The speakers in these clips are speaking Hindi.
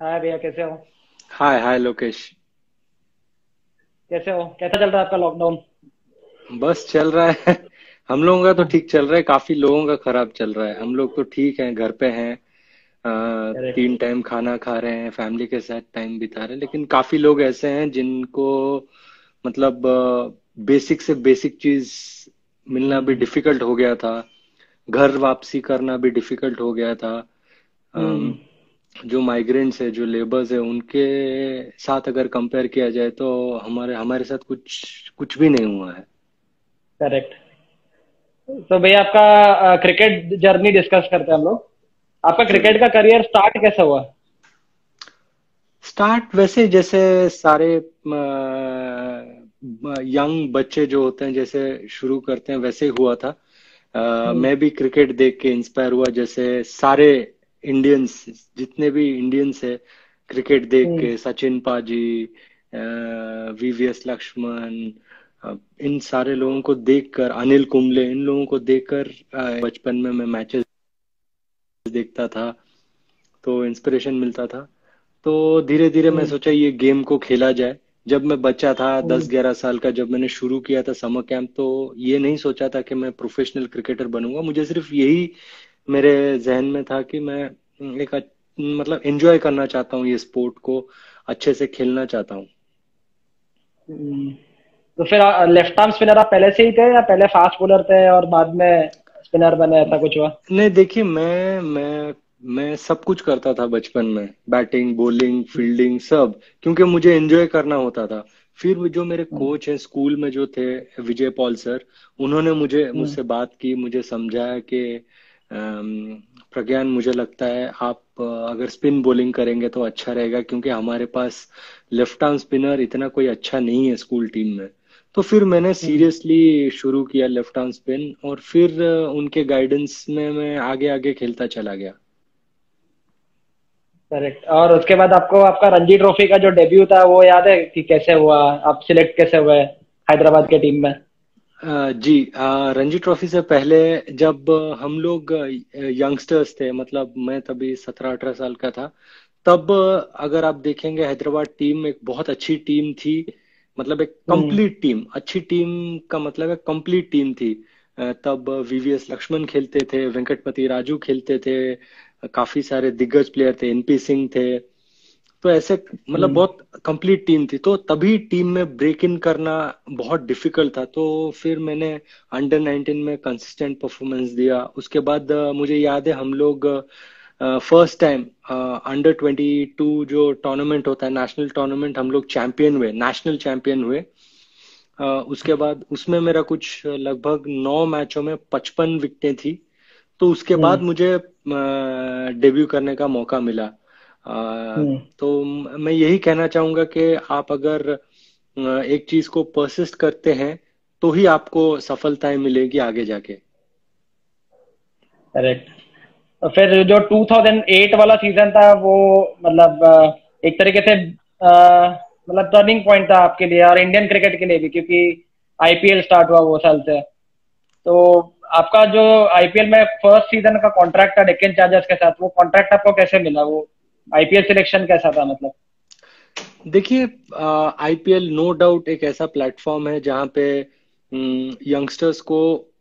हाय भैया, कैसे हो? हाय हाय लोकेश। कैसे हो? कैसा चल रहा है आपका लॉकडाउन? बस चल रहा है। हम लोगों का तो ठीक चल रहा है, काफी लोगों का खराब चल रहा है। हम लोग तो ठीक हैं, घर पे हैं। करेक्ट। 3 टाइम खाना खा रहे हैं, फैमिली के साथ टाइम बिता रहे हैं। लेकिन काफी लोग ऐसे हैं जिनको मतलब बेसिक से बेसिक चीज मिलना भी हम्म। डिफिकल्ट हो गया था। घर वापसी करना भी डिफिकल्ट हो गया था। हम्म। अम, जो माइग्रेंट्स है, जो लेबर्स है, उनके साथ अगर कंपेयर किया जाए तो हमारे हमारे साथ कुछ कुछ भी नहीं हुआ है। करेक्ट। तो भैया, आपका क्रिकेट जर्नी डिस्कस करते हैं हम लोग। आपका क्रिकेट जरूर। का करियर स्टार्ट कैसे हुआ? स्टार्ट वैसे जैसे सारे यंग बच्चे जो होते हैं जैसे शुरू करते हैं वैसे ही हुआ था। हम्म। मैं भी क्रिकेट देख के इंस्पायर हुआ, जैसे सारे इंडियंस, जितने भी इंडियंस है, क्रिकेट देख हम्म। के सचिन पाजी, वीवीएस लक्ष्मण, इन सारे लोगों को देखकर, अनिल कुंबले, इन लोगों को देखकर बचपन में मैं मैचेस देखता था, तो इंस्पिरेशन मिलता था। तो धीरे धीरे मैं हम्म। सोचा ये गेम को खेला जाए। जब मैं बच्चा था, हम्म। 10-11 साल का, जब मैंने शुरू किया था समर कैंप, तो ये नहीं सोचा था कि मैं प्रोफेशनल क्रिकेटर बनूंगा। मुझे सिर्फ यही मेरे जहन में था कि मैं मतलब एंजॉय करना चाहता हूँ, ये स्पोर्ट को अच्छे से खेलना चाहता हूँ। हम्म। तो फिर लेफ्ट आर्म स्पिनर आप पहले से ही थे या पहले फास्ट बॉलर थे और बाद में स्पिनर बने, ऐसा कुछ हुआ? नहीं, देखिए, मैं सब कुछ करता था बचपन में, बैटिंग, बॉलिंग, फील्डिंग, सब, क्योंकि मुझे एंजॉय करना होता था। फिर वो जो मेरे हम्म। कोच हैं स्कूल में जो थे, विजय पॉल सर, उन्होंने मुझे हम्म। मुझसे बात की, मुझे समझाया कि प्रज्ञान, मुझे लगता है आप अगर स्पिन बॉलिंग करेंगे तो अच्छा रहेगा, क्योंकि हमारे पास लेफ्ट आर्म स्पिनर इतना कोई अच्छा नहीं है स्कूल टीम में। तो फिर मैंने हम्म। सीरियसली शुरू किया लेफ्ट आर्म स्पिन, और फिर उनके गाइडेंस में मैं आगे आगे खेलता चला गया। करेक्ट। और उसके बाद आपको आपका रणजी ट्रॉफी का जो डेब्यू था वो याद है कि कैसे हुआ? आप सिलेक्ट कैसे हुए हैदराबाद के टीम में? जी, रणजी ट्रॉफी से पहले, जब हम लोग यंगस्टर्स थे, मतलब मैं तभी 17-18 साल का था, तब अगर आप देखेंगे, हैदराबाद टीम एक बहुत अच्छी टीम थी। मतलब एक हम्म। कंप्लीट टीम, अच्छी टीम का मतलब है कंप्लीट टीम थी। तब वीवीएस लक्ष्मण खेलते थे, वेंकटपति राजू खेलते थे, काफी सारे दिग्गज प्लेयर थे, एनपी सिंह थे। तो ऐसे मतलब हम्म। बहुत कंप्लीट टीम थी, तो तभी टीम में ब्रेक इन करना बहुत डिफिकल्ट था। तो फिर मैंने अंडर 19 में कंसिस्टेंट परफॉर्मेंस दिया। उसके बाद मुझे याद है, हम लोग फर्स्ट टाइम अंडर 22 जो टूर्नामेंट होता है, नेशनल टूर्नामेंट, हम लोग चैंपियन हुए, नेशनल चैंपियन हुए। उसके बाद उसमें मेरा कुछ लगभग 9 मैचों में 55 विकेटें थी। तो उसके बाद हम्म। मुझे डेब्यू करने का मौका मिला। हम्म। तो मैं यही कहना चाहूंगा कि आप अगर एक चीज को परसिस्ट करते हैं, तो ही आपको सफलताएं मिलेगी आगे जाके। करेक्ट। तो फिर जो 2008 वाला सीजन था वो, मतलब एक तरीके से मतलब टर्निंग पॉइंट था आपके लिए और इंडियन क्रिकेट के लिए भी, क्योंकि आईपीएल स्टार्ट हुआ वो साल से। तो आपका जो आईपीएल में फर्स्ट सीजन का कॉन्ट्रैक्ट था डेक्कन चार्जर्स के साथ, वो कॉन्ट्रैक्ट आपको कैसे मिला? वो आईपीएल सिलेक्शन कैसा था मतलब? देखिए, आईपीएल नो डाउट एक ऐसा प्लेटफॉर्म है जहाँ पे यंगस्टर्स को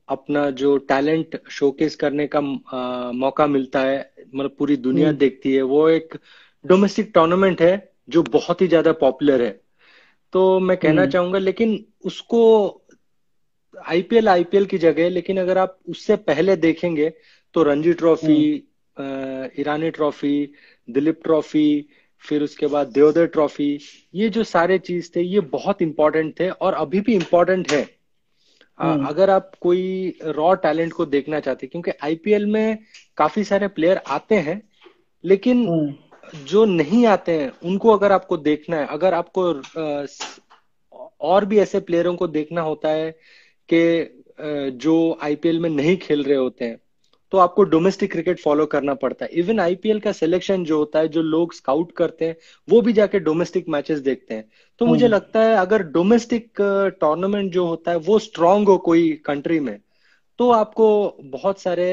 अपना जो टैलेंट शोकेस करने का मौका मिलता है। मतलब पूरी दुनिया हम्म। देखती है, वो एक डोमेस्टिक टूर्नामेंट है जो बहुत ही ज्यादा पॉपुलर है। तो मैं कहना हम्म। चाहूंगा, लेकिन उसको, आईपीएल आईपीएल की जगह है, लेकिन अगर आप उससे पहले देखेंगे तो रणजी ट्रॉफी, हम्म। ईरानी ट्रॉफी, दिलीप ट्रॉफी, फिर उसके बाद देवधर ट्रॉफी, ये जो सारे चीज थे ये बहुत इंपॉर्टेंट थे और अभी भी इंपॉर्टेंट है। हम्म। अगर आप कोई रॉ टैलेंट को देखना चाहते हैं, क्योंकि आईपीएल में काफी सारे प्लेयर आते हैं, लेकिन हम्म। जो नहीं आते हैं उनको अगर आपको देखना है, अगर आपको और भी ऐसे प्लेयरों को देखना होता है कि जो आईपीएल में नहीं खेल रहे होते हैं, तो आपको डोमेस्टिक क्रिकेट फॉलो करना पड़ता है। इवन आईपीएल का सिलेक्शन जो होता है, जो लोग स्काउट करते हैं, वो भी जाके डोमेस्टिक मैचेस देखते हैं। तो मुझे हम्म। लगता है अगर डोमेस्टिक टूर्नामेंट जो होता है वो स्ट्रांग हो कोई कंट्री में, तो आपको बहुत सारे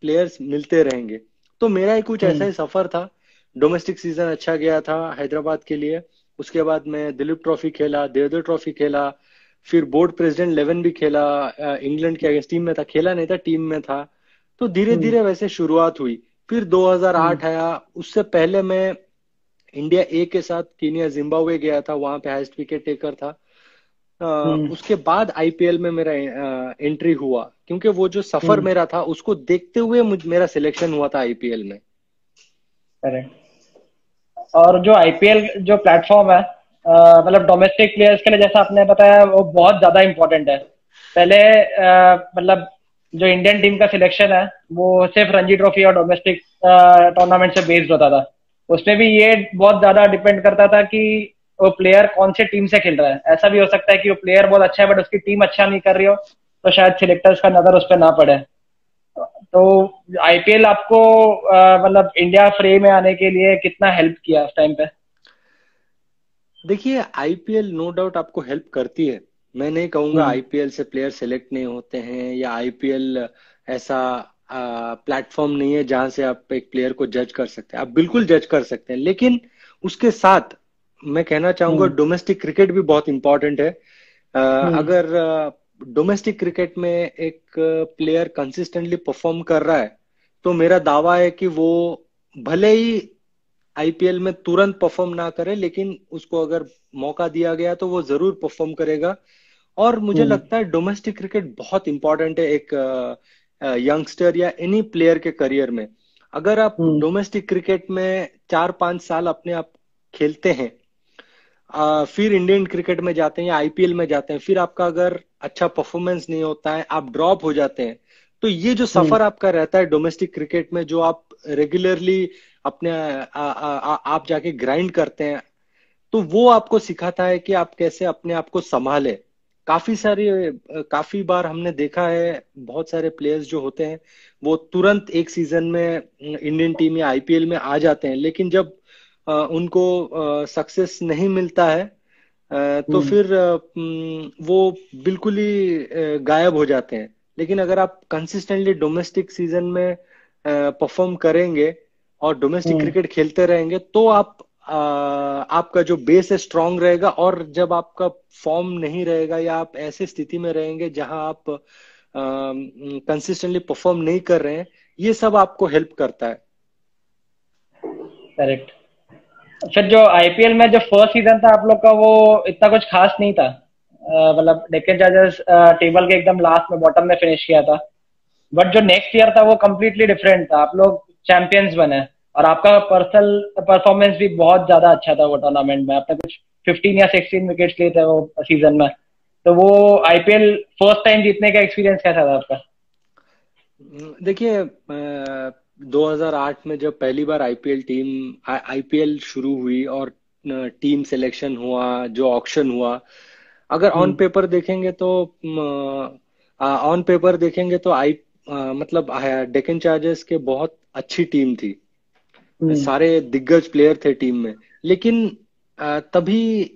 प्लेयर्स मिलते रहेंगे। तो मेरा ही कुछ ऐसा हम्म। ही सफर था। डोमेस्टिक सीजन अच्छा गया था हैदराबाद के लिए। उसके बाद मैं दिलीप ट्रॉफी खेला, देवधर ट्रॉफी खेला, फिर बोर्ड प्रेसिडेंट 11 भी खेला। इंग्लैंड के अगेंस्ट टीम में था, खेला नहीं था, टीम में था। तो धीरे हम्म। धीरे वैसे शुरुआत हुई। फिर हम्म। 2008 आया। उससे पहले मैं इंडिया ए के साथ कीनिया जिम्बाब्वे गया था, वहां पे हाईएस्ट विकेट टेकर था। हम्म। उसके बाद आईपीएल में मेरा एंट्री हुआ, क्योंकि वो जो सफर हम्म। मेरा था उसको देखते हुए मेरा सिलेक्शन हुआ था आईपीएल में। करेक्ट। और जो आईपीएल जो प्लेटफॉर्म है, मतलब डोमेस्टिक प्लेयर्स के लिए जैसा आपने बताया वो बहुत ज्यादा इम्पोर्टेंट है। पहले मतलब जो इंडियन टीम का सिलेक्शन है वो सिर्फ रणजी ट्रॉफी और डोमेस्टिक टूर्नामेंट से बेस्ड होता था। उसमें भी ये बहुत ज्यादा डिपेंड करता था कि वो प्लेयर कौन से टीम से खेल रहा है। ऐसा भी हो सकता है कि वो प्लेयर बहुत अच्छा है बट उसकी टीम अच्छा नहीं कर रही हो, तो शायद सिलेक्टर्स का नजर उस पर ना पड़े। तो आईपीएल आपको मतलब इंडिया फ्रे में आने के लिए कितना हेल्प किया उस टाइम पे? देखिए, आईपीएल नो डाउट आपको हेल्प करती है। मैं नहीं कहूंगा हम्म। आईपीएल से प्लेयर सेलेक्ट नहीं होते हैं, या आईपीएल ऐसा प्लेटफॉर्म नहीं है जहां से आप एक प्लेयर को जज कर सकते हैं। आप बिल्कुल जज कर सकते हैं, लेकिन उसके साथ मैं कहना चाहूंगा हम्म। डोमेस्टिक क्रिकेट भी बहुत इंपॉर्टेंट है। हम्म। अगर डोमेस्टिक क्रिकेट में एक प्लेयर कंसिस्टेंटली परफॉर्म कर रहा है, तो मेरा दावा है कि वो भले ही आईपीएल में तुरंत परफॉर्म ना करे, लेकिन उसको अगर मौका दिया गया तो वो जरूर परफॉर्म करेगा। और मुझे हम्म। लगता है डोमेस्टिक क्रिकेट बहुत इंपॉर्टेंट है एक यंगस्टर या एनी प्लेयर के करियर में। अगर आप हम्म। डोमेस्टिक क्रिकेट में 4-5 साल अपने आप खेलते हैं, फिर इंडियन क्रिकेट में जाते हैं या आईपीएल में जाते हैं, फिर आपका अगर अच्छा परफॉर्मेंस नहीं होता है, आप ड्रॉप हो जाते हैं, तो ये जो हम्म। सफर आपका रहता है डोमेस्टिक क्रिकेट में, जो आप रेगुलरली अपने आप जाके ग्राइंड करते हैं, तो वो आपको सिखाता है कि आप कैसे अपने आप को संभाले। काफी बार हमने देखा है बहुत सारे प्लेयर्स जो होते हैं वो तुरंत एक सीजन में इंडियन टीम या आईपीएल में आ जाते हैं, लेकिन जब उनको सक्सेस नहीं मिलता है, तो हम्म। फिर वो बिल्कुल ही गायब हो जाते हैं। लेकिन अगर आप कंसिस्टेंटली डोमेस्टिक सीजन में परफॉर्म करेंगे और डोमेस्टिक हम्म। क्रिकेट खेलते रहेंगे, तो आपका जो बेस है स्ट्रांग रहेगा। और जब आपका फॉर्म नहीं रहेगा या आप ऐसे स्थिति में रहेंगे जहां आप कंसिस्टेंटली परफॉर्म नहीं कर रहे हैं, ये सब आपको हेल्प करता है। करेक्ट। फिर जो आईपीएल में जो फर्स्ट सीजन था आप लोग का वो इतना कुछ खास नहीं था। मतलब डेक्कन चार्जर्स टेबल के एकदम लास्ट में बॉटम में फिनिश किया था। बट जो नेक्स्ट ईयर था वो कम्प्लीटली डिफरेंट था। आप लोग चैंपियंस बने और आपका पर्सनल परफॉर्मेंस भी बहुत ज्यादा अच्छा था वो टूर्नामेंट में। आपने कुछ 15 या 16 विकेट्स लिए थे वो सीजन में। तो वो आईपीएल फर्स्ट टाइम जीतने का एक्सपीरियंस कैसा था आपका? देखिए, 2008 में जब पहली बार आईपीएल शुरू हुई और टीम सिलेक्शन हुआ, जो ऑक्शन हुआ, अगर ऑन हम्म। पेपर देखेंगे तो मतलब डेक्कन चार्जर्स के बहुत अच्छी टीम थी। हम्म। सारे दिग्गज प्लेयर थे टीम में। लेकिन तभी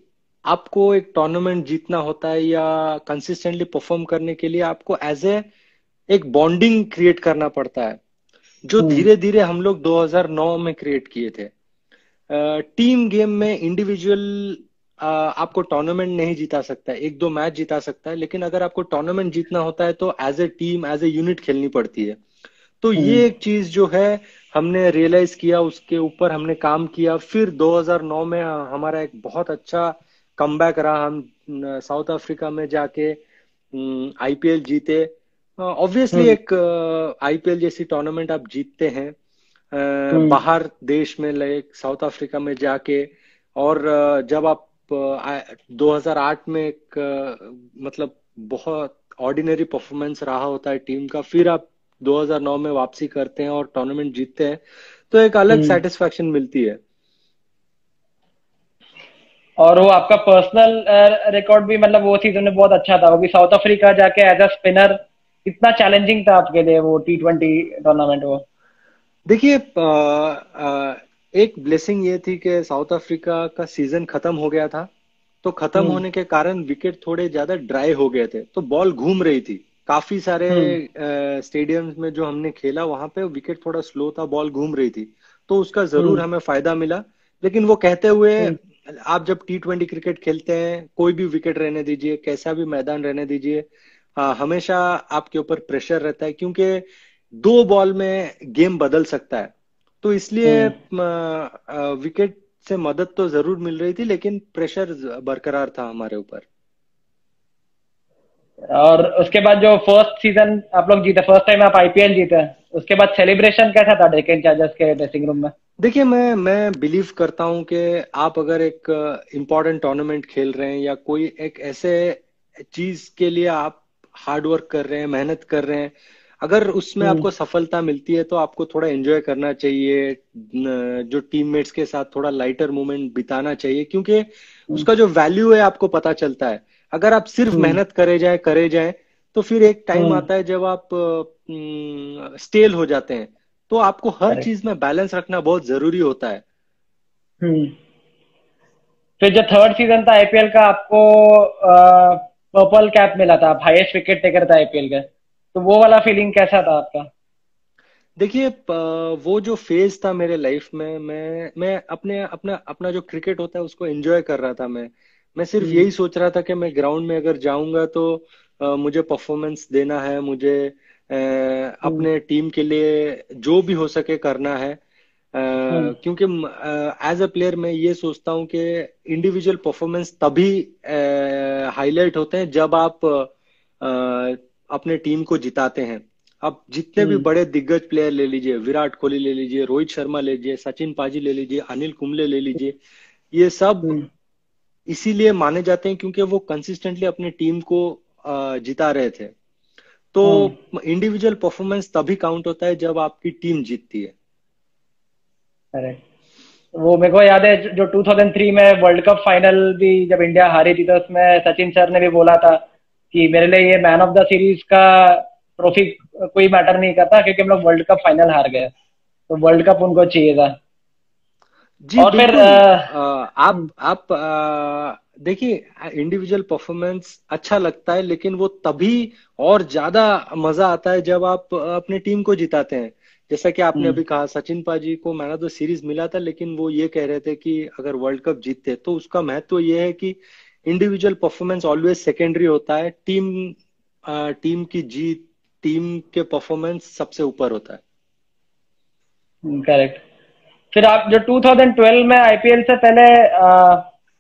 आपको एक टूर्नामेंट जीतना होता है या कंसिस्टेंटली परफॉर्म करने के लिए आपको एज ए एक बॉन्डिंग क्रिएट करना पड़ता है, जो हम्म। धीरे धीरे हम लोग 2009 में क्रिएट किए थे। टीम गेम में इंडिविजुअल आपको टूर्नामेंट नहीं जिता सकता है, एक दो मैच जिता सकता है, लेकिन अगर आपको टूर्नामेंट जीतना होता है तो as a team, as a unit खेलनी पड़ती है। तो हम्म। ये एक चीज जो है हमने रियलाइज किया, उसके ऊपर हमने काम किया। फिर 2009 में हमारा एक बहुत अच्छा कमबैक रहा। हम साउथ अफ्रीका में जाके आईपीएल जीते। ऑब्वियसली हम्म। एक आईपीएल जैसी टूर्नामेंट आप जीतते हैं हम्म। बाहर देश में, लाइक साउथ अफ्रीका में जाके। और जब आप 2008 में एक मतलब बहुत ऑर्डिनरी परफॉर्मेंस रहा होता है टीम का, फिर आप 2009 में वापसी करते हैं और टूर्नामेंट जीतते हैं, तो एक अलग हम्म। सेटिस्फैक्शन मिलती है। और वो आपका पर्सनल रिकॉर्ड भी मतलब वो सीजन में बहुत अच्छा था। वो भी साउथ अफ्रीका जाके एज अ स्पिनर कितना चैलेंजिंग था आपके लिए वो T20 टूर्नामेंट वो? देखिए, एक ब्लेसिंग ये थी कि साउथ अफ्रीका का सीजन खत्म हो गया था। तो खत्म हम्म। होने के कारण विकेट थोड़े ज्यादा ड्राई हो गए थे, तो बॉल घूम रही थी। काफी सारे हम्म। स्टेडियम्स में जो हमने खेला वहां पे विकेट थोड़ा स्लो था, बॉल घूम रही थी। तो उसका जरूर हमें फायदा मिला। लेकिन वो कहते हुए, आप जब T20 क्रिकेट खेलते हैं, कोई भी विकेट रहने दीजिए, कैसा भी मैदान रहने दीजिए, हमेशा आपके ऊपर प्रेशर रहता है, क्योंकि 2 बॉल में गेम बदल सकता है। तो इसलिए विकेट से मदद तो जरूर मिल रही थी, लेकिन प्रेशर बरकरार था हमारे ऊपर। और उसके बाद जो फर्स्ट सीजन आप लोग जीते, फर्स्ट टाइम आप आईपीएल जीते, उसके बाद सेलिब्रेशन कैसा था डेक्कन चार्जर्स के ड्रेसिंग रूम में? देखिए, मैं बिलीव करता हूं कि आप अगर एक इम्पोर्टेंट टूर्नामेंट खेल रहे हैं, या कोई एक ऐसे चीज के लिए आप हार्ड वर्क कर रहे हैं, मेहनत कर रहे हैं, अगर उसमें हम्म। आपको सफलता मिलती है तो आपको थोड़ा एंजॉय करना चाहिए, जो टीममेट्स के साथ थोड़ा लाइटर मोमेंट बिताना चाहिए, क्योंकि हम्म। उसका जो वैल्यू है आपको पता चलता है। अगर आप सिर्फ हम्म। मेहनत करे जाए तो फिर एक टाइम हम्म। आता है जब आप स्टेल हो जाते हैं। तो आपको हर करेक्ट। चीज में बैलेंस रखना बहुत जरूरी होता है। हम्म। फिर जो थर्ड सीजन था आईपीएल का, आपको पर्पल कैप मिला था, आप हाईएस्ट विकेट टेकर था आईपीएल का, तो वो वाला फीलिंग कैसा था आपका? देखिए, वो जो फेज था मेरे लाइफ में, मैं अपने अपना अपना जो क्रिकेट होता है उसको एंजॉय कर रहा था। मैं सिर्फ हम्म। यही सोच रहा था कि मैं ग्राउंड में अगर जाऊंगा तो मुझे परफॉर्मेंस देना है, मुझे हम्म। अपने टीम के लिए जो भी हो सके करना है। हम्म। क्योंकि एज अ प्लेयर मैं ये सोचता हूँ कि इंडिविजुअल परफॉर्मेंस तभी हाईलाइट होते हैं जब आप अपने टीम को जिताते हैं। अब जितने भी हम्म। बड़े दिग्गज प्लेयर ले लीजिए, विराट कोहली ले लीजिए, रोहित शर्मा ले लीजिए, सचिन पाजी ले लीजिए, अनिल कुंबले ले लीजिए, ये सब हम्म। इसीलिए माने जाते हैं क्योंकि वो कंसिस्टेंटली अपनी टीम को जिता रहे थे। तो हम्म। इंडिविजुअल परफॉर्मेंस तभी काउंट होता है जब आपकी टीम जीतती है। करेक्ट। वो मेरे को याद है जो 2003 में वर्ल्ड कप फाइनल भी जब इंडिया हारी थी, तो उसमें सचिन सर ने भी बोला था कि मेरे लिए ये मैन ऑफ द सीरीज का ट्रॉफी कोई मैटर नहीं करता, क्योंकि हम लोग वर्ल्ड कप फाइनल हार गए, तो वर्ल्ड कप उनको चाहिए था। जी और फिर बिल्कुल। आप देखिए, इंडिविजुअल परफॉर्मेंस अच्छा लगता है, लेकिन वो तभी और ज्यादा मजा आता है जब आप अपने टीम को जिताते हैं। जैसा कि आपने हम्म। अभी कहा, सचिन पाजी को मैन ऑफ द सीरीज मिला था, लेकिन वो ये कह रहे थे कि अगर वर्ल्ड कप जीतते तो उसका महत्व ये है कि इंडिविजुअल परफॉर्मेंस ऑलवेज सेकेंडरी होता है, टीम की जीत, टीम के परफॉर्मेंस सबसे ऊपर होता है। करेक्ट। फिर आप जो 2012 में आईपीएल से पहले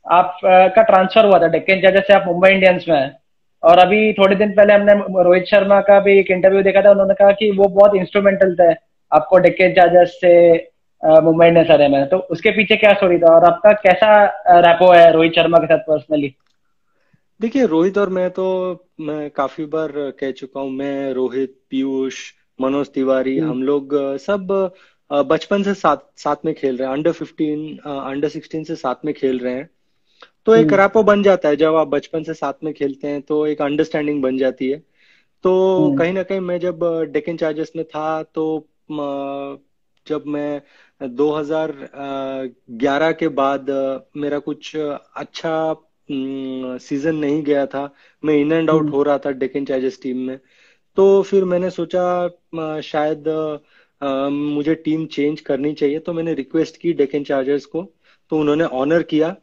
आप का ट्रांसफर हुआ था डेक्कन चार्जर्स से, आप मुंबई इंडियंस में हैं। और अभी थोड़े दिन पहले हमने रोहित शर्मा का भी एक इंटरव्यू देखा था, उन्होंने कहा कि वो बहुत इंस्ट्रूमेंटल थे आपको डेक्कन चार्जर्स से मुंबई इंडियंस आने में। तो उसके पीछे क्या स्टोरी था, और आपका कैसा रैपो है रोहित शर्मा के साथ पर्सनली? देखिए, रोहित और मैं काफी बार कह चुका हूँ, मैं, रोहित, पीयूष, मनोज तिवारी, हम्म। हम लोग सब बचपन से साथ साथ में खेल रहे हैं, अंडर 15 अंडर 16 से साथ में खेल रहे हैं। तो एक हम्म। रैपो बन जाता है, जब आप बचपन से साथ में खेलते हैं तो एक अंडरस्टैंडिंग बन जाती है। तो हम्म। कहीं ना कहीं मैं जब डेक्कन चार्जर्स में था, तो जब मैं 2011 के बाद मेरा कुछ अच्छा सीजन नहीं गया था, मैं इन एंड आउट हम्म। हो रहा था डेक्कन चार्जर्स टीम में। तो फिर मैंने सोचा शायद मुझे टीम चेंज करनी चाहिए, तो मैंने रिक्वेस्ट की डेक्कन चार्जर्स को, तो उन्होंने ऑनर किया।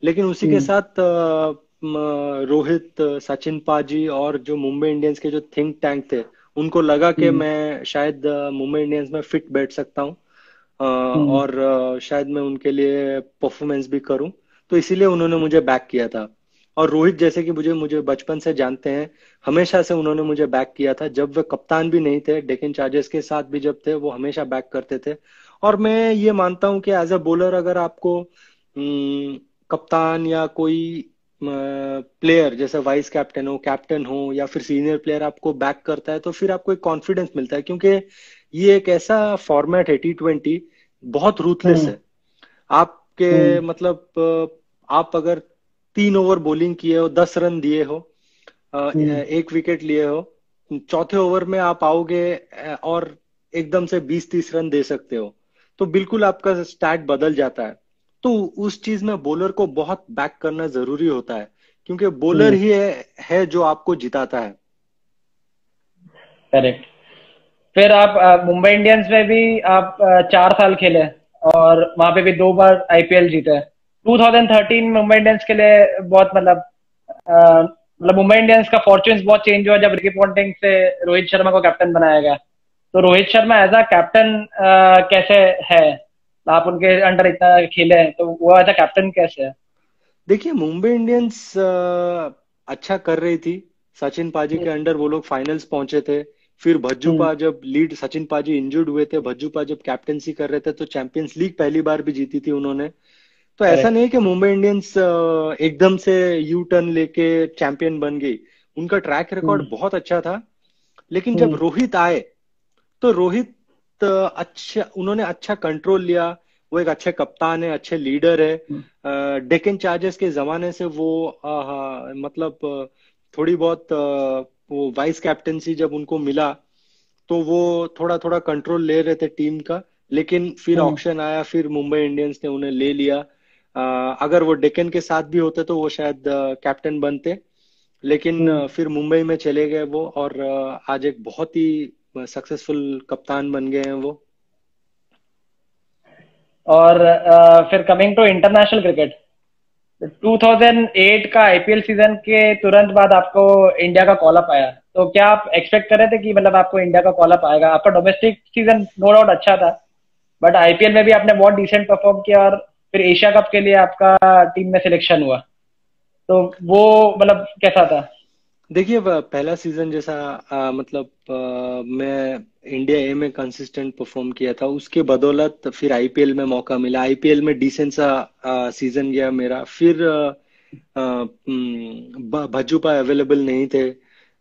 लेकिन उसी के हम्म। साथ रोहित, सचिन पाजी और जो मुंबई इंडियंस के जो थिंक टैंक थे, उनको लगा कि हम्म। मैं शायद मुंबई इंडियंस में फिट बैठ सकता हूँ, हम्म। और शायद मैं उनके लिए परफॉर्मेंस भी करूं। तो इसीलिए उन्होंने मुझे बैक किया था। और रोहित जैसे कि मुझे मुझे बचपन से जानते हैं, हमेशा से उन्होंने मुझे बैक किया था। जब वे कप्तान भी नहीं थे, डेक्कन चार्जर्स के साथ भी जब थे, वो हमेशा बैक करते थे। और मैं ये मानता हूं कि एज अ बॉलर, अगर आपको कप्तान या कोई प्लेयर जैसे वाइस कैप्टन हो या फिर सीनियर प्लेयर आपको बैक करता है, तो फिर आपको एक कॉन्फिडेंस मिलता है, क्योंकि ये एक ऐसा फॉर्मेट है T20, बहुत रूथलेस हम्म। है। आपके हम्म। मतलब आप अगर 3 ओवर बॉलिंग किए हो, 10 रन दिए हो, हम्म। एक विकेट लिए हो, चौथे ओवर में आप आओगे और एकदम से 20-30 रन दे सकते हो, तो बिल्कुल आपका स्टैट बदल जाता है। तो उस चीज में बॉलर को बहुत बैक करना जरूरी होता है, क्योंकि बॉलर हम्म। ही है जो आपको जिताता है। करेक्ट। फिर आप मुंबई इंडियंस में भी आप 4 साल खेले, और वहां पे भी 2 बार आईपीएल जीते हैं। 2013 मुंबई इंडियंस के लिए बहुत मतलब मुंबई इंडियंस का फॉर्च्यून्स बहुत चेंज हुआ जब रिकी पॉन्टिंग से रोहित शर्मा को कैप्टन बनाया गया। तो Rohit Sharma as a captain कैसे है? आप उनके अंडर इतना खेले हैं, तो वो एज अ कैप्टन कैसे है? देखिए, मुंबई इंडियंस अच्छा कर रही थी। सचिन पाजी के हम्म। अंडर वो लोग फाइनल्स पहुंचे थे। फिर हम्म। भज्जूपा जब लीड, सचिन पाजी इंजर्ड हुए थे, भज्जूपा जब कैप्टेंसी कर रहे थे तो चैंपियंस लीग पहली बार भी जीती थी उन्होंने। तो ऐसा करेक्ट। नहीं है कि मुंबई इंडियंस एकदम से यू टर्न लेके चैंपियन बन गई। उनका ट्रैक हम्म। रिकॉर्ड बहुत अच्छा था। लेकिन जब हम्म। रोहित आए तो रोहित अच्छा, उन्होंने अच्छा कंट्रोल लिया। वो एक अच्छे कप्तान है, अच्छे लीडर है। हम्म। डेक्कन चार्जर्स के जमाने से वो मतलब थोड़ी बहुत वो वाइस कैप्टेंसी जब उनको मिला तो वो थोड़ा थोड़ा कंट्रोल ले रहे थे टीम का। लेकिन फिर हम्म। ऑक्शन आया, फिर मुंबई इंडियंस ने उन्हें ले लिया। अगर वो डेक्कन के साथ भी होते तो वो शायद कैप्टन बनते। लेकिन हम्म। फिर मुंबई में चले गए वो, और आज एक बहुत ही सक्सेसफुल कप्तान बन गए हैं वो। और फिर कमिंग टू इंटरनेशनल क्रिकेट, 2008 का आईपीएल सीजन के तुरंत बाद आपको इंडिया का कॉल अप आया। तो क्या आप एक्सपेक्ट कर रहे थे कि मतलब आपको इंडिया का कॉल अप आएगा? आपका डोमेस्टिक सीजन नो डाउट अच्छा था, बट आईपीएल में भी आपने बहुत डिसेंट परफॉर्म किया, और फिर एशिया कप के लिए आपका टीम में सिलेक्शन हुआ। तो वो मतलब कैसा था? देखिए, पहला सीजन जैसा मतलब मैं इंडिया ए में कंसिस्टेंट परफॉर्म किया था, उसके बदौलत फिर आईपीएल में मौका मिला। आईपीएल में डिसेंट सा सीजन गया मेरा। फिर भज्जूपा अवेलेबल नहीं थे।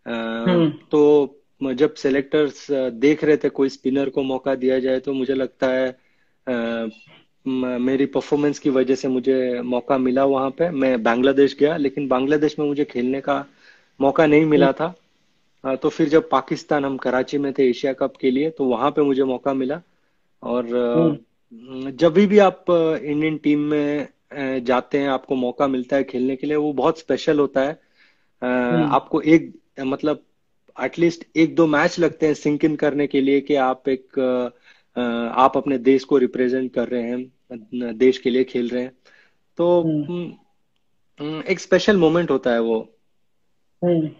हम्म। तो जब सेलेक्टर्स देख रहे थे कोई स्पिनर को मौका दिया जाए, तो मुझे लगता है मेरी परफॉर्मेंस की वजह से मुझे मौका मिला। वहां पे मैं बांग्लादेश गया, लेकिन बांग्लादेश में मुझे खेलने का मौका नहीं हम्म। मिला था। तो फिर जब पाकिस्तान, हम कराची में थे एशिया कप के लिए, तो वहां पे मुझे मौका मिला। और हम्म। जब भी आप इंडियन टीम में जाते हैं, आपको मौका मिलता है खेलने के लिए, वो बहुत स्पेशल होता है। हम्म। आपको एक मतलब एटलीस्ट एक दो मैच लगते हैं सिंक इन करने के लिए कि आप एक आप अपने देश को रिप्रेजेंट कर रहे हैं, देश के लिए खेल रहे हैं। तो हम्म। एक स्पेशल मोमेंट होता है वो। हम्म।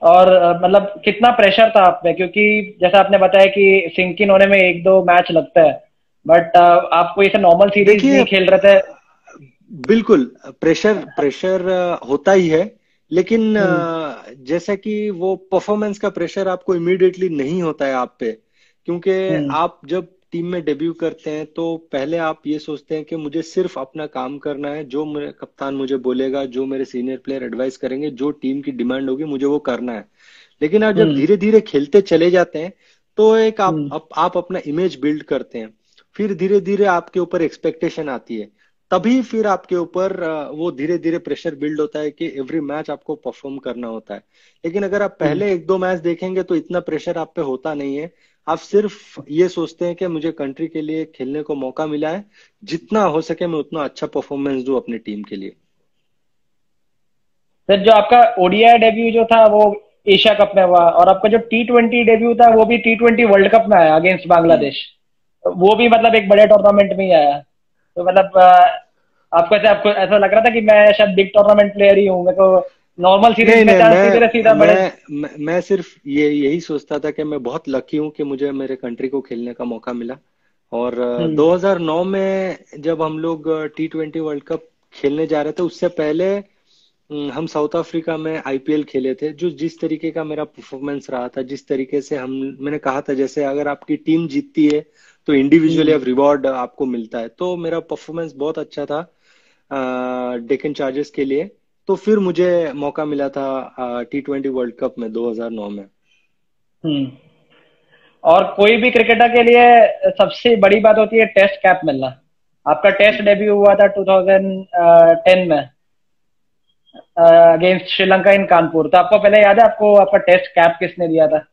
और मतलब कितना प्रेशर था आप पे? क्योंकि जैसा आपने बताया कि सिंक इन होने में 1-2 मैच लगता है, बट आप कोई ऐसे नॉर्मल सीरीज देखिए, नहीं खेल रहे थे। बिल्कुल प्रेशर प्रेशर होता ही है। लेकिन हम्म। जैसा कि वो परफॉर्मेंस का प्रेशर आपको इमीडिएटली नहीं होता है आप पे। क्योंकि हम्म। आप जब टीम में डेब्यू करते हैं तो पहले आप ये सोचते हैं कि मुझे सिर्फ अपना काम करना है, जो मेरे कप्तान मुझे बोलेगा, जो मेरे सीनियर प्लेयर एडवाइस करेंगे, जो टीम की डिमांड होगी, मुझे वो करना है। लेकिन आप जब हम्म। धीरे धीरे खेलते चले जाते हैं तो एक हम्म। आप अपना इमेज बिल्ड करते हैं। फिर धीरे धीरे आपके ऊपर एक्सपेक्टेशन आती है। तभी फिर आपके ऊपर वो धीरे धीरे प्रेशर बिल्ड होता है कि एवरी मैच आपको परफॉर्म करना होता है। लेकिन अगर आप हम्म। पहले एक दो मैच देखेंगे तो इतना प्रेशर आप पे होता नहीं है। आप सिर्फ ये सोचते हैं कि मुझे कंट्री के लिए खेलने को मौका मिला है, जितना हो सके मैं उतना अच्छा परफॉर्मेंस दूं अपनी टीम के लिए। फिर जो आपका ओडीआई डेब्यू जो था वो एशिया कप में हुआ, और आपका जो T20 डेब्यू था वो भी T20 वर्ल्ड कप में आया अगेंस्ट हम्म। बांग्लादेश। तो वो भी मतलब एक बड़े टूर्नामेंट में ही आया। तो मतलब आपको ऐसा लग रहा था कि मैं शायद बिग टूर्नामेंट प्लेयर ही हूँ, मेरे को नॉर्मल सीरीज नहीं में नहीं, चांस नहीं दे रहे, सीधा बड़े। मैं सिर्फ यही सोचता था कि मैं बहुत लकी हूं कि मुझे मेरे कंट्री को खेलने का मौका मिला। और हम्म। 2009 में जब हम लोग T20 वर्ल्ड कप खेलने जा रहे थे, उससे पहले हम साउथ अफ्रीका में आईपीएल खेले थे। जो जिस तरीके का मेरा परफॉर्मेंस रहा था, जिस तरीके से हम मैंने कहा था, जैसे अगर आपकी टीम जीतती है तो इंडिविजुअली हम्म। अब रिवॉर्ड आपको मिलता है, तो मेरा परफॉर्मेंस बहुत अच्छा था डेक्कन चार्जर्स के लिए। तो फिर मुझे मौका मिला था T20 वर्ल्ड कप में 2009 में। हम्म। और कोई भी क्रिकेटर के लिए सबसे बड़ी बात होती है टेस्ट कैप मिलना। आपका टेस्ट डेब्यू हुआ था 2010 में अगेंस्ट श्रीलंका इन कानपुर। तो आपको पहले याद है आपको आपका टेस्ट कैप किसने दिया था?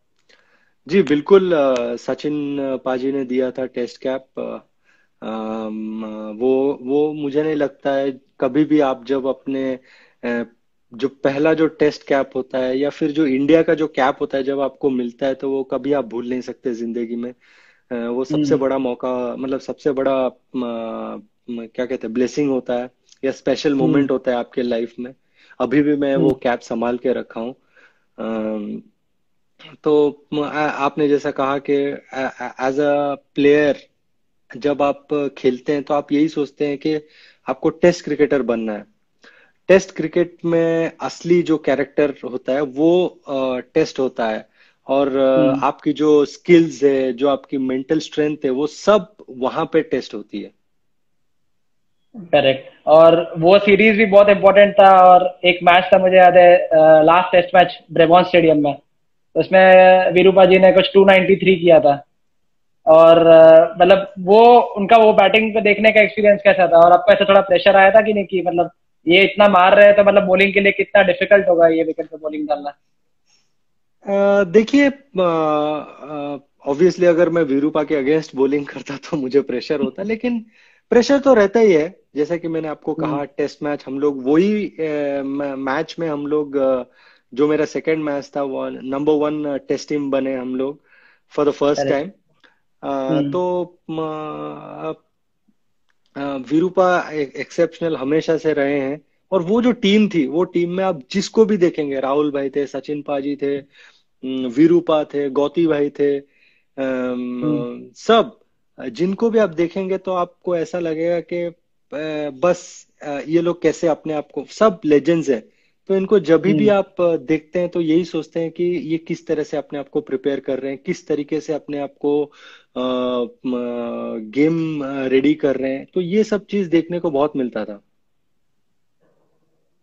जी बिल्कुल, सचिन पाजी ने दिया था टेस्ट कैप। वो मुझे नहीं लगता है कभी भी आप जब अपने जो पहला जो टेस्ट कैप होता है या फिर जो इंडिया का जो कैप होता है जब आपको मिलता है, तो वो कभी आप भूल नहीं सकते जिंदगी में। वो सबसे हम्म। बड़ा मौका, मतलब सबसे बड़ा क्या कहते हैं, ब्लेसिंग होता है या स्पेशल हम्म। मोमेंट होता है आपके लाइफ में। अभी भी मैं वो हम्म। कैप संभाल के रखा हूँ। तो आपने जैसा कहा कि एज अ प्लेयर जब आप खेलते हैं तो आप यही सोचते हैं कि आपको टेस्ट क्रिकेटर बनना है। टेस्ट क्रिकेट में असली जो कैरेक्टर होता है वो टेस्ट होता है, और हम्म। आपकी जो स्किल्स है, जो आपकी मेंटल स्ट्रेंथ है, वो सब वहां पे टेस्ट होती है। करेक्ट। और वो सीरीज भी बहुत इंपॉर्टेंट था। और एक मैच था मुझे याद है, last test match Brabourne stadium में। तो उसमें वीरूपा जी ने कुछ 293 किया था। और मतलब वो उनका वो बैटिंग पे देखने का एक्सपीरियंस कैसा था? और आपको ऐसा थोड़ा प्रेशर आया था कि नहीं कि मतलब ये इतना मार रहे हैं तो मतलब बॉलिंग के लिए कितना डिफिकल्ट होगा ये विकेट पे बॉलिंग डालना? देखिए, ऑब्वियसली अगर मैं वीरूपा के अगेंस्ट बॉलिंग करता तो मुझे प्रेशर होता, लेकिन प्रेशर तो रहता ही है। जैसा कि मैंने आपको हम्म। कहा, टेस्ट मैच हम लोग वही मैच में हम लोग जो मेरा सेकंड मैच था वो नंबर वन टेस्ट टीम बने हम लोग for the first correct. Time. Hmm. तो वीरूपा एक्सेप्शनल हमेशा से रहे हैं। और वो जो टीम थी, वो टीम में आप जिसको भी देखेंगे, राहुल भाई थे, सचिन पाजी थे, वीरूपा थे, गौती भाई थे, हम्म। सब जिनको भी आप देखेंगे तो आपको ऐसा लगेगा कि बस ये लोग कैसे अपने आप को, सब लेजेंड्स हैं। तो इनको जब भी हम्म। आप देखते हैं तो यही सोचते हैं कि ये किस तरह से अपने आप को प्रिपेयर कर रहे हैं, किस तरीके से अपने आप को गेम रेडी कर रहे हैं। तो ये सब चीज देखने को बहुत मिलता था।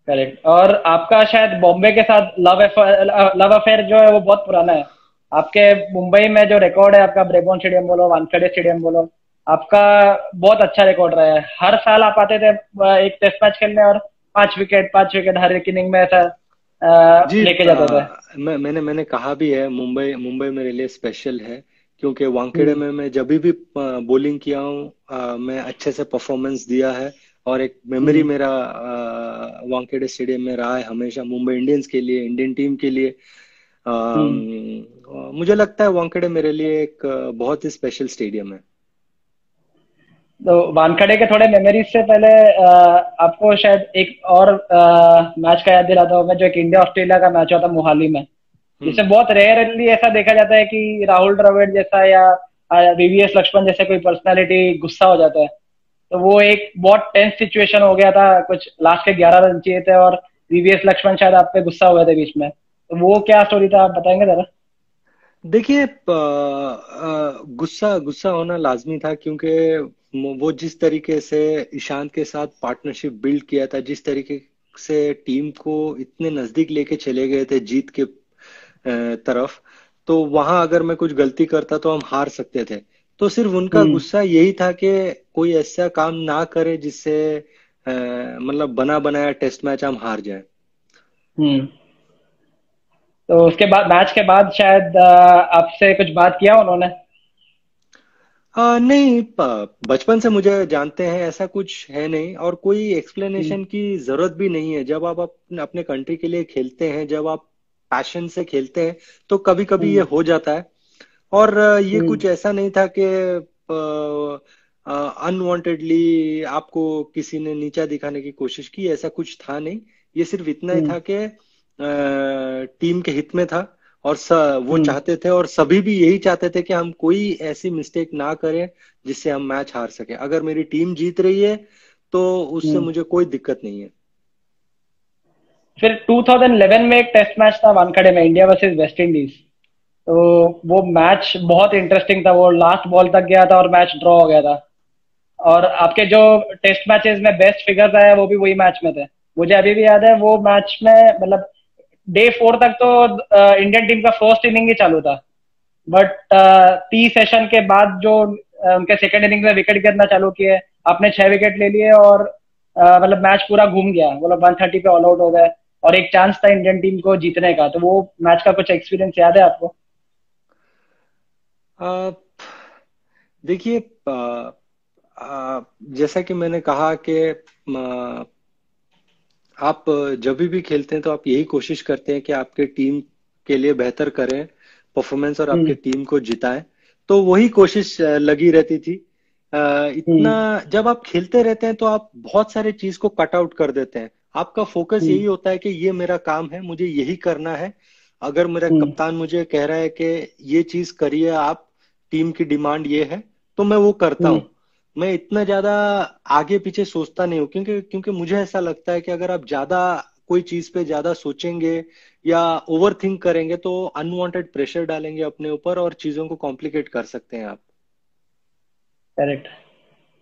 करेक्ट। और आपका शायद बॉम्बे के साथ लव अफेयर जो है वो बहुत पुराना है। आपके मुंबई में जो रिकॉर्ड है आपका, ब्रेबॉर्न स्टेडियम बोलो, वानखेड़े स्टेडियम बोलो, आपका बहुत अच्छा रिकॉर्ड रहा है। हर साल आप आते थे एक टेस्ट मैच खेलने और 5 विकेट 5 विकेट हर एक इनिंग में ऐसा जी, लेके जाते थे। मैंने कहा भी है, मुंबई मुंबई मेरे लिए स्पेशल है, क्योंकि वानखेड़े हम्म। में मैं जब भी बॉलिंग किया हूँ, मैं अच्छे से परफॉर्मेंस दिया है। और एक मेमोरी हम्म। मेरा वानखेड़े स्टेडियम में रहा है हमेशा, मुंबई इंडियंस के लिए, इंडियन टीम के लिए। हम्म। मुझे लगता है वानखेड़े मेरे लिए एक बहुत ही स्पेशल स्टेडियम है। तो वानखेड़े के थोड़े मेमोरीज से पहले आपको शायद एक और मैच का याद दिलाता हूँ मैं, जो एक इंडिया ऑस्ट्रेलिया का मैच हुआ था मोहाली में। हम्म। जिसमें बहुत रेयरली ऐसा देखा जाता है कि राहुल द्रविड़ जैसा या वीवीएस लक्ष्मण जैसे कोई पर्सनालिटी गुस्सा हो जाता है। तो वो एक बहुत टेंस सिचुएशन हो गया था, कुछ लास्ट के 11 रन चाहिए थे और वीवीएस लक्ष्मण शायद आप पे गुस्सा हुए थे बीच में। तो वो क्या स्टोरी था, आप बताएंगे जरा? देखिए, गुस्सा गुस्सा होना लाजमी था, क्योंकि वो जिस तरीके से ईशांत के साथ पार्टनरशिप बिल्ड किया था, जिस तरीके से टीम को इतने नजदीक लेके चले गए थे जीत के तरफ, तो वहां अगर मैं कुछ गलती करता तो हम हार सकते थे। तो सिर्फ उनका हम्म। गुस्सा यही था कि कोई ऐसा काम ना करे जिससे मतलब बना बनाया टेस्ट मैच हम हार जाए। हम्म। तो उसके बाद, मैच के बाद शायद आपसे कुछ बात किया उन्होंने? नहीं, बचपन से मुझे जानते हैं, ऐसा कुछ है नहीं, और कोई हम्म। एक्सप्लेनेशन की जरूरत भी नहीं है। जब आप अपने अपने कंट्री के लिए खेलते हैं, जब आप पैशन से खेलते हैं, तो कभी कभी ये हम्म। हो जाता है। और ये हम्म। कुछ ऐसा नहीं था कि अनवांटेडली आपको किसी ने नीचा दिखाने की कोशिश की, ऐसा कुछ था नहीं। ये सिर्फ इतना ही हम्म। था कि टीम के हित में था, और वो हम्म। चाहते थे, और सभी भी यही चाहते थे कि हम कोई ऐसी मिस्टेक ना करें जिससे हम मैच हार सके। अगर मेरी टीम जीत रही है तो उससे हम्म। मुझे कोई दिक्कत नहीं है। फिर 2011 में एक टेस्ट मैच था वानखेड़े में, इंडिया वर्सेस वेस्ट इंडीज। तो वो मैच बहुत इंटरेस्टिंग था, वो लास्ट बॉल तक गया था और मैच ड्रॉ हो गया था। और आपके जो टेस्ट मैचेस में बेस्ट फिगर्स आए वो भी वही मैच में थे। मुझे अभी भी याद है वो मैच में, मतलब डे 4 तक तो इंडियन टीम का फर्स्ट इनिंग ही चालू था। बट 30 सेशन के बाद जो उनके सेकंड इनिंग में विकेट गिरना चालू किए, आपने 6 विकेट ले लिए और मतलब मैच पूरा घूम गया, मतलब 130 पे ऑल आउट हो गए। और एक चांस था इंडियन टीम को जीतने का। तो वो मैच का कुछ एक्सपीरियंस याद है आपको? अ, देखिए, जैसा कि मैंने कहा कि आप जब भी खेलते हैं तो आप यही कोशिश करते हैं कि आपके टीम के लिए बेहतर करें परफॉर्मेंस और आपके हम्म। टीम को जिताएं। तो वही कोशिश लगी रहती थी। इतना हम्म। जब आप खेलते रहते हैं तो आप बहुत सारे चीज को कट आउट कर देते हैं। आपका फोकस यही हम्म। होता है कि ये मेरा काम है, मुझे यही करना है। अगर मेरा हम्म। कप्तान मुझे कह रहा है कि ये चीज करिए आप, टीम की डिमांड ये है, तो मैं वो करता हम्म। हूँ। मैं इतना ज्यादा आगे पीछे सोचता नहीं हूँ, क्योंकि क्योंकि मुझे ऐसा लगता है कि अगर आप ज्यादा कोई चीज पे ज्यादा सोचेंगे या ओवर थिंक करेंगे तो अनवांटेड प्रेशर डालेंगे अपने ऊपर और चीजों को कॉम्प्लिकेट कर सकते हैं आप। करेक्ट।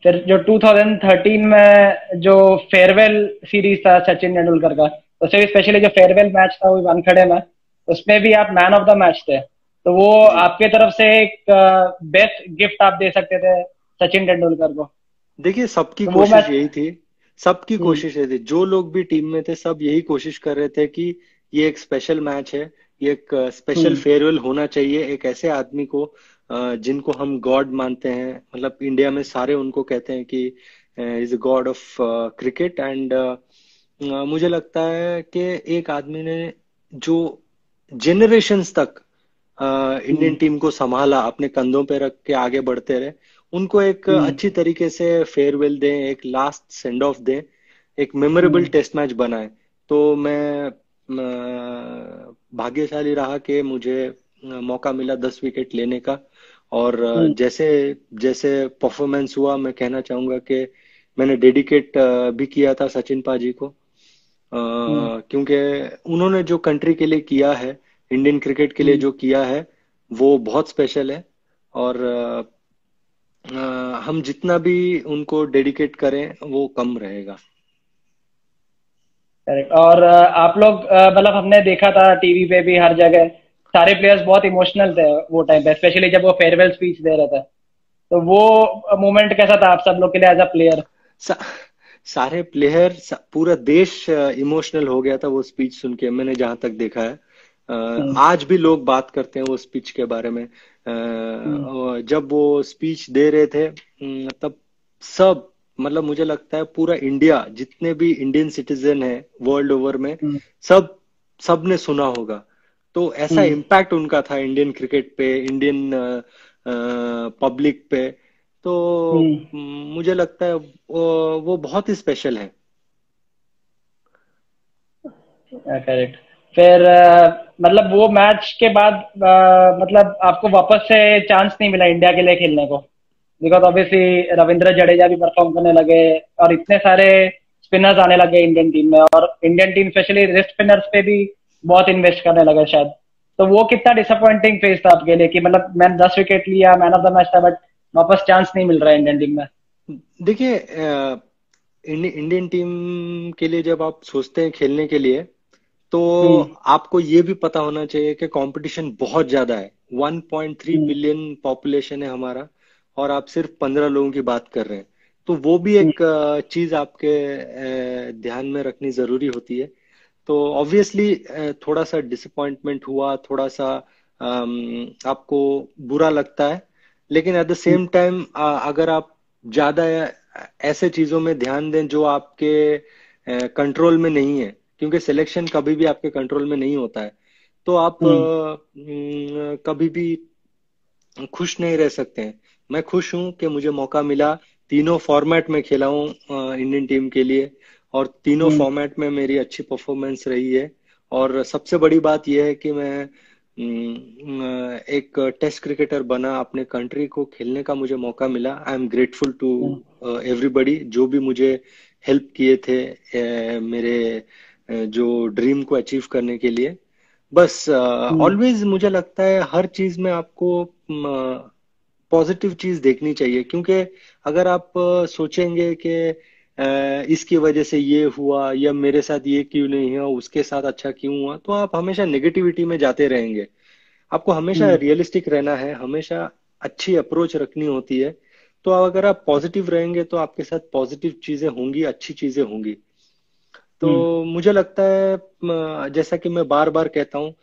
फिर जो 2013 में जो फेयरवेल सीरीज था सचिन तेंदुलकर का, उसमें भी स्पेशली जो फेयरवेल मैच था वो वानखेड़े में, उसमें भी आप मैन ऑफ द मैच थे। तो वो जी, आपके तरफ से एक बेस्ट गिफ्ट आप दे सकते थे सचिन तेंदुलकर को। देखिए सबकी तो वो कोशिश मैच। यही थी। सबकी हम्म। कोशिश यही थी, जो लोग भी टीम में थे सब यही कोशिश कर रहे थे कि ये एक स्पेशल मैच है, ये एक स्पेशल हम्म। फेयरवेल होना चाहिए एक ऐसे आदमी को जिनको हम गॉड मानते हैं। मतलब इंडिया में सारे उनको कहते हैं कि is a God of cricket. And मुझे लगता है कि एक आदमी ने जो जेनरेशन्स तक इंडियन हम्म। टीम को संभाला, अपने कंधों पे रख के आगे बढ़ते रहे, उनको एक हम्म। अच्छी तरीके से फेयरवेल दें, एक लास्ट सेंड ऑफ दें, एक मेमोरेबल हम्म। टेस्ट मैच बनाए। तो मैं भाग्यशाली रहा कि मुझे मौका मिला 10 विकेट लेने का। और हम्म। जैसे जैसे परफॉर्मेंस हुआ, मैं कहना चाहूंगा कि मैंने डेडिकेट भी किया था सचिन पाजी को, हम्म। क्योंकि उन्होंने जो कंट्री के लिए किया है, इंडियन क्रिकेट के लिए हम्म। जो किया है, वो बहुत स्पेशल है। और हम जितना भी उनको डेडिकेट करें वो कम रहेगा। करेक्ट। और आप लोग मतलब हमने देखा था टीवी पे भी हर जगह, सारे प्लेयर्स बहुत इमोशनल थे वो टाइम पे, स्पेशली जब वो फेयरवेल स्पीच दे रहे थे। तो वो मोमेंट कैसा था आप सब लोग के लिए एज अ प्लेयर? सा, सारे प्लेयर पूरा देश इमोशनल हो गया था वो स्पीच सुन के, मैंने जहां तक देखा है। हम्म। आज भी लोग बात करते हैं वो स्पीच के बारे में। हम्म। और जब वो स्पीच दे रहे थे तब सब, मतलब मुझे लगता है पूरा इंडिया, जितने भी इंडियन सिटीजन है वर्ल्ड ओवर में, हम्म। सब सब ने सुना होगा। तो ऐसा हम्म। इम्पैक्ट उनका था इंडियन क्रिकेट पे, इंडियन पब्लिक पे। तो हम्म। मुझे लगता है वो बहुत ही स्पेशल है। करेक्ट। फिर मतलब वो मैच के बाद मतलब आपको वापस से चांस नहीं मिला इंडिया के लिए खेलने को, बिकॉज ऑब्वियसली रविंद्र जडेजा भी परफॉर्म करने लगे और इतने सारे स्पिनर्स आने लगे इंडियन टीम में, और Indian team specially wrist spinners पे भी बहुत इन्वेस्ट करने लगे शायद। तो वो कितना डिसअपॉइंटिंग फेज था आपके लिए कि मतलब मैंने 10 विकेट लिया, मैन ऑफ द मैच था, बट वापस चांस नहीं मिल रहा है इंडियन टीम में? देखिए इंडियन टीम के लिए जब आप सोचते हैं खेलने के लिए, तो हम्म। आपको ये भी पता होना चाहिए कि कंपटीशन बहुत ज्यादा है। 1.3 हम्म। बिलियन पॉपुलेशन है हमारा, और आप सिर्फ 15 लोगों की बात कर रहे हैं। तो वो भी हम्म। एक चीज आपके ध्यान में रखनी जरूरी होती है। तो ऑब्वियसली थोड़ा सा डिसअपॉइंटमेंट हुआ, थोड़ा सा आपको बुरा लगता है। लेकिन at the hmm. Same time अगर आप ज्यादा ऐसे चीजों में ध्यान दें जो आपके कंट्रोल में नहीं है, क्योंकि सिलेक्शन कभी भी आपके कंट्रोल में नहीं होता है, तो आप हम्म। कभी भी खुश नहीं रह सकते हैं। मैं खुश हूं कि मुझे मौका मिला, तीनों फॉर्मेट में खेला हूं इंडियन टीम के लिए, और तीनों हम्म। फॉर्मेट में मेरी अच्छी परफॉर्मेंस रही है। और सबसे बड़ी बात यह है कि मैं एक टेस्ट क्रिकेटर बना, अपने कंट्री को खेलने का मुझे मौका मिला। I am grateful to hmm. Everybody जो भी मुझे हेल्प किए थे मेरे जो ड्रीम को अचीव करने के लिए। बस हम्म। ऑलवेज मुझे लगता है हर चीज में आपको पॉजिटिव चीज देखनी चाहिए, क्योंकि अगर आप सोचेंगे कि इसकी वजह से ये हुआ या मेरे साथ ये क्यों नहीं हुआ, उसके साथ अच्छा क्यों हुआ, तो आप हमेशा नेगेटिविटी में जाते रहेंगे। आपको हमेशा हम्म। रियलिस्टिक रहना है, हमेशा अच्छी अप्रोच रखनी होती है। तो अगर आप पॉजिटिव रहेंगे तो आपके साथ पॉजिटिव चीजें होंगी, अच्छी चीजें होंगी। हम्म। तो मुझे लगता है जैसा कि मैं बार बार कहता हूँ,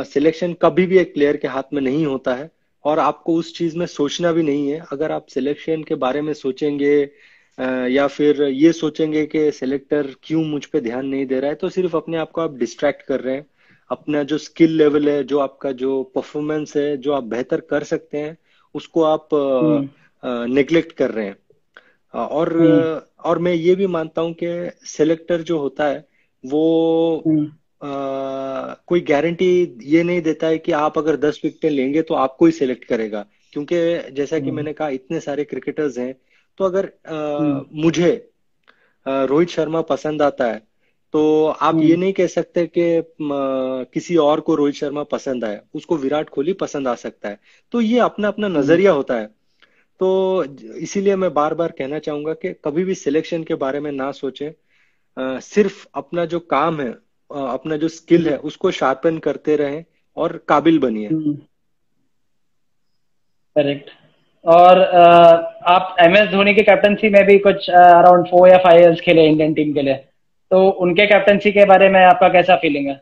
सिलेक्शन कभी भी एक प्लेयर के हाथ में नहीं होता है, और आपको उस चीज में सोचना भी नहीं है। अगर आप सिलेक्शन के बारे में सोचेंगे या फिर ये सोचेंगे कि सिलेक्टर क्यों मुझ पे ध्यान नहीं दे रहा है, तो सिर्फ अपने आप को आप डिस्ट्रैक्ट कर रहे हैं। अपना जो स्किल लेवल है, जो आपका जो परफॉर्मेंस है, जो आप बेहतर कर सकते हैं, उसको आप हम्म। नेग्लेक्ट कर रहे हैं। हम्म। और मैं ये भी मानता हूँ कि सेलेक्टर जो होता है वो हम्म। कोई गारंटी ये नहीं देता है कि आप अगर 10 विकेटें लेंगे तो आपको ही सिलेक्ट करेगा। क्योंकि जैसा कि हम्म। मैंने कहा इतने सारे क्रिकेटर्स हैं, तो अगर हम्म। मुझे रोहित शर्मा पसंद आता है तो आप ये हम्म। नहीं कह सकते कि किसी और को रोहित शर्मा पसंद आए, उसको विराट कोहली पसंद आ सकता है। तो ये अपना अपना हम्म। नजरिया होता है। तो इसीलिए मैं बार बार कहना चाहूंगा कि कभी भी सिलेक्शन के बारे में ना सोचें। सिर्फ अपना जो काम है, अपना जो स्किल है उसको शार्पन करते रहें और काबिल बनिए। हम्म। करेक्ट। और आप MS धोनी की कैप्टनसी में भी कुछ अराउंड 4 या 5 इयर्स खेले इंडियन टीम के लिए, तो उनके कैप्टनसी के बारे में आपका कैसा फीलिंग है?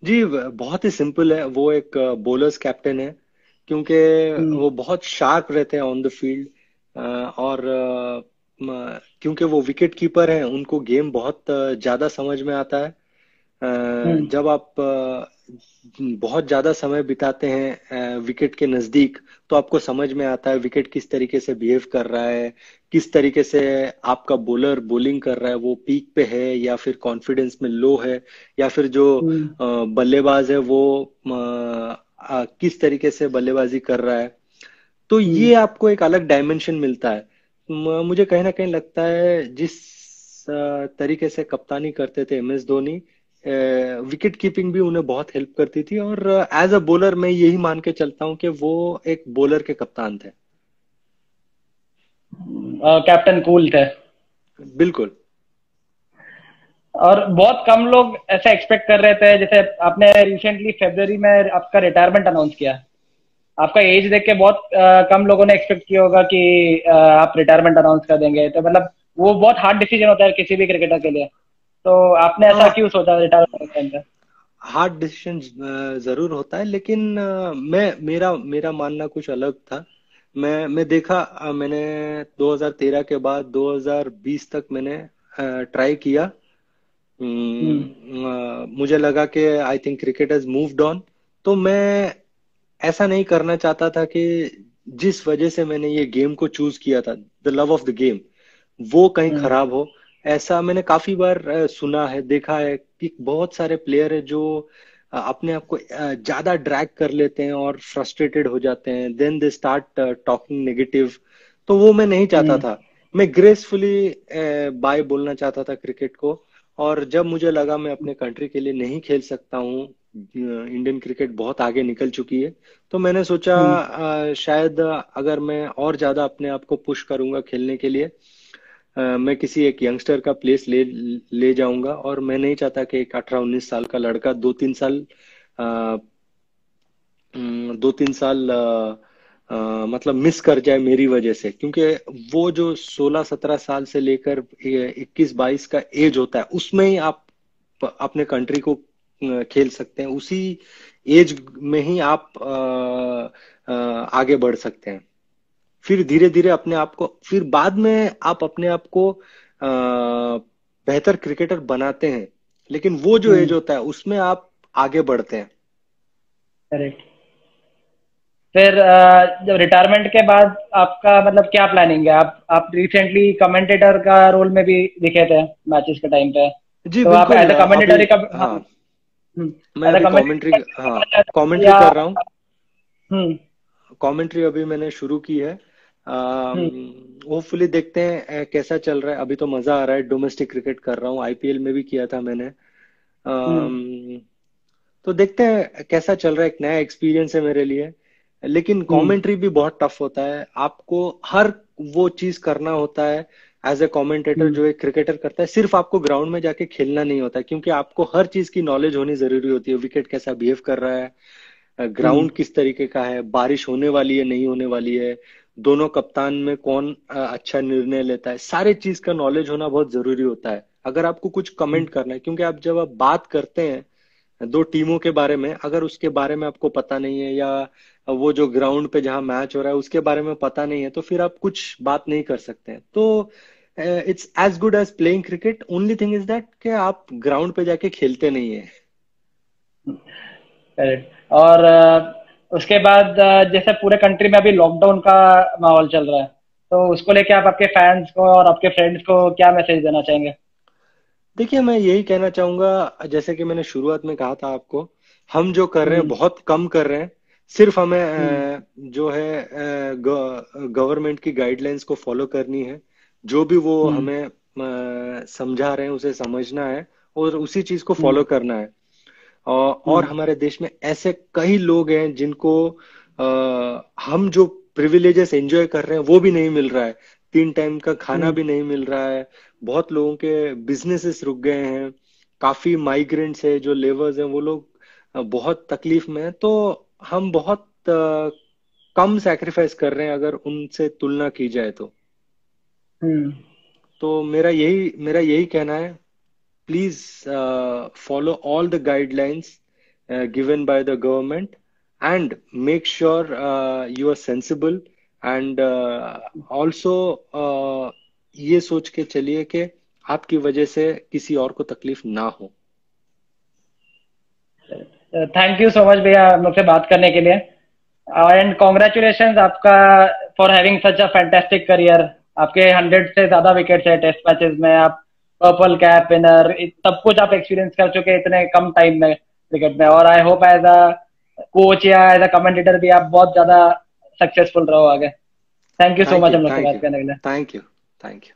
जी, बहुत ही सिंपल है। वो एक बॉलर्स कैप्टन है, क्योंकि हम्म। वो बहुत शार्प रहते हैं ऑन द फील्ड। और क्योंकि वो विकेट कीपर हैं, उनको गेम बहुत ज्यादा समझ में आता है। हम्म। जब आप बहुत ज्यादा समय बिताते हैं विकेट के नजदीक, तो आपको समझ में आता है विकेट किस तरीके से बिहेव कर रहा है, किस तरीके से आपका बॉलर बॉलिंग कर रहा है, वो पीक पे है या फिर कॉन्फिडेंस में लो है, या फिर जो हम्म। बल्लेबाज है वो किस तरीके से बल्लेबाजी कर रहा है। तो हम्म। ये आपको एक अलग डायमेंशन मिलता है। मुझे कहीं ना कहीं लगता है जिस तरीके से कप्तानी करते थे MS धोनी, विकेट कीपिंग भी उन्हें बहुत हेल्प करती थी। और एज अ बॉलर मैं यही मान के चलता हूँ कि वो एक बॉलर के कप्तान थे। कैप्टन कूल थे। बिल्कुल। और बहुत कम लोग ऐसा एक्सपेक्ट कर रहे थे, जैसे आपने रिसेंटली फरवरी में आपका रिटायरमेंट अनाउंस किया। आपका एज देख के बहुत कम लोगों ने एक्सपेक्ट किया होगा कि आप रिटायरमेंट अनाउंस कर देंगे, तो मतलब वो बहुत हार्ड डिसीजन होता है किसी भी क्रिकेटर के लिए। तो आपने ऐसा हाँ, क्यों सोचा रिटायरमेंट के अंदर? हार्ड डिसीजन जरूर होता है, लेकिन मैं मेरा मेरा मानना कुछ अलग था। मैं देखा, मैंने 2013 के बाद 2020 तक मैंने ट्राई किया। हम्म। मुझे लगा कि I think cricket has moved on. तो मैं ऐसा नहीं करना चाहता था कि जिस वजह से मैंने ये गेम को चूज किया था, the love of the game, वो कहीं हम्म। खराब हो। ऐसा मैंने काफी बार सुना है, देखा है कि बहुत सारे प्लेयर है जो अपने आप को ज्यादा ड्रैग कर लेते हैं और फ्रस्ट्रेटेड हो जाते हैं, then they start talking negative. तो वो मैं नहीं चाहता हम्म। था। मैं ग्रेसफुली बाय बोलना चाहता था क्रिकेट को। और जब मुझे लगा मैं अपने कंट्री के लिए नहीं खेल सकता हूँ, इंडियन क्रिकेट बहुत आगे निकल चुकी है, तो मैंने सोचा हम्म। शायद अगर मैं और ज्यादा अपने आप को पुश करूंगा खेलने के लिए, मैं किसी एक यंगस्टर का प्लेस ले ले जाऊंगा। और मैं नहीं चाहता कि एक 18-19 साल का लड़का 2-3 साल अ, 2-3 साल मतलब मिस कर जाए मेरी वजह से। क्योंकि वो जो 16-17 साल से लेकर 21-22 का एज होता है, उसमें ही आप अपने कंट्री को खेल सकते हैं। उसी एज में ही आप आगे बढ़ सकते हैं। फिर धीरे धीरे अपने आप को, फिर बाद में आप अपने आप को बेहतर क्रिकेटर बनाते हैं। लेकिन वो जो एज हम्म। होता है उसमें आप आगे बढ़ते हैं। करेक्ट। फिर जब रिटायरमेंट के बाद आपका मतलब क्या प्लानिंग है? आप रिसेंटली कमेंटेटर का रोल में भी दिखे थे मैचेस के टाइम पे, जी तो आप बिल्कुल। एज अ अभी कमेंटेटर ही कब, हाँ, हाँ, मैं एज अ अभी कमेंट्री, हाँ, कमेंटेटर कमेंट्री या? कर रहा हूँ। हम्म। कमेंट्री अभी मैंने शुरू की है। हम्म। होपफुली देखते हैं कैसा चल रहा है। अभी तो मजा आ रहा है, डोमेस्टिक क्रिकेट कर रहा हूँ, IPL में भी किया था मैंने। हम्म। अम, तो देखते हैं कैसा चल रहा है, एक नया एक्सपीरियंस है मेरे लिए। लेकिन हम्म। कमेंट्री भी बहुत टफ होता है, आपको हर वो चीज करना होता है एज ए कमेंटेटर हम्म। जो एक क्रिकेटर करता है। सिर्फ आपको ग्राउंड में जाके खेलना नहीं होता, क्योंकि आपको हर चीज की नॉलेज होनी जरूरी होती है। विकेट कैसा बिहेव कर रहा है, हम्म। ग्राउंड किस तरीके का है, बारिश होने वाली है नहीं होने वाली है, दोनों कप्तान में कौन अच्छा निर्णय लेता है, सारे चीज का नॉलेज होना बहुत जरूरी होता है अगर आपको कुछ कमेंट करना है। क्योंकि आप जब आप बात करते हैं दो टीमों के बारे में, अगर उसके बारे में आपको पता नहीं है, या वो जो ग्राउंड पे जहां मैच हो रहा है उसके बारे में पता नहीं है, तो फिर आप कुछ बात नहीं कर सकते हैं। तो it's as good as playing cricket, only thing is that कि आप ग्राउंड पे जाके खेलते नहीं है। करेक्ट। और उसके बाद जैसे पूरे कंट्री में अभी लॉकडाउन का माहौल चल रहा है, तो उसको लेके आप आपके फैंस को और आपके फ्रेंड्स को क्या मैसेज देना चाहेंगे? देखिए, मैं यही कहना चाहूंगा, जैसे कि मैंने शुरुआत में कहा था आपको, हम जो कर रहे हैं हम्म। बहुत कम कर रहे हैं। सिर्फ हमें हम्म। जो है गवर्नमेंट की गाइडलाइंस को फॉलो करनी है। जो भी वो हम्म। हमें समझा रहे हैं उसे समझना है और उसी चीज को हम्म। फॉलो करना है। और हम्म। हमारे देश में ऐसे कई लोग हैं जिनको हम जो प्रिविलेजेस एंजॉय कर रहे हैं वो भी नहीं मिल रहा है। 3 टाइम का खाना हम्म। भी नहीं मिल रहा है। बहुत लोगों के बिजनेसेस रुक गए हैं। काफी माइग्रेंट्स है जो लेबर्स हैं, वो लोग बहुत तकलीफ में हैं। तो हम बहुत कम सैक्रिफाइस कर रहे हैं अगर उनसे तुलना की जाए तो। हम्म। तो मेरा यही कहना है, please follow all the guidelines given by the government, and make sure you are sensible, and also ये सोच के चलिए कि आपकी वजह से किसी और को तकलीफ ना हो। थैंक यू सो मच भैया हम लोग से बात करने के लिए, एंड कॉन्ग्रेचुलेशन आपका for having such a fantastic career. आपके 100 से ज्यादा विकेट्स है टेस्ट मैचेस में, आप पर्पल कैप विनर, सब कुछ आप एक्सपीरियंस कर चुके हैं इतने कम टाइम में क्रिकेट में, और I hope as a coach या एज अ कमेंटेटर भी आप बहुत ज्यादा सक्सेसफुल रहो आगे। Thank you so thank much you, हम लोग से थैंक बात यू, करने के लिए। Thank you, thank you.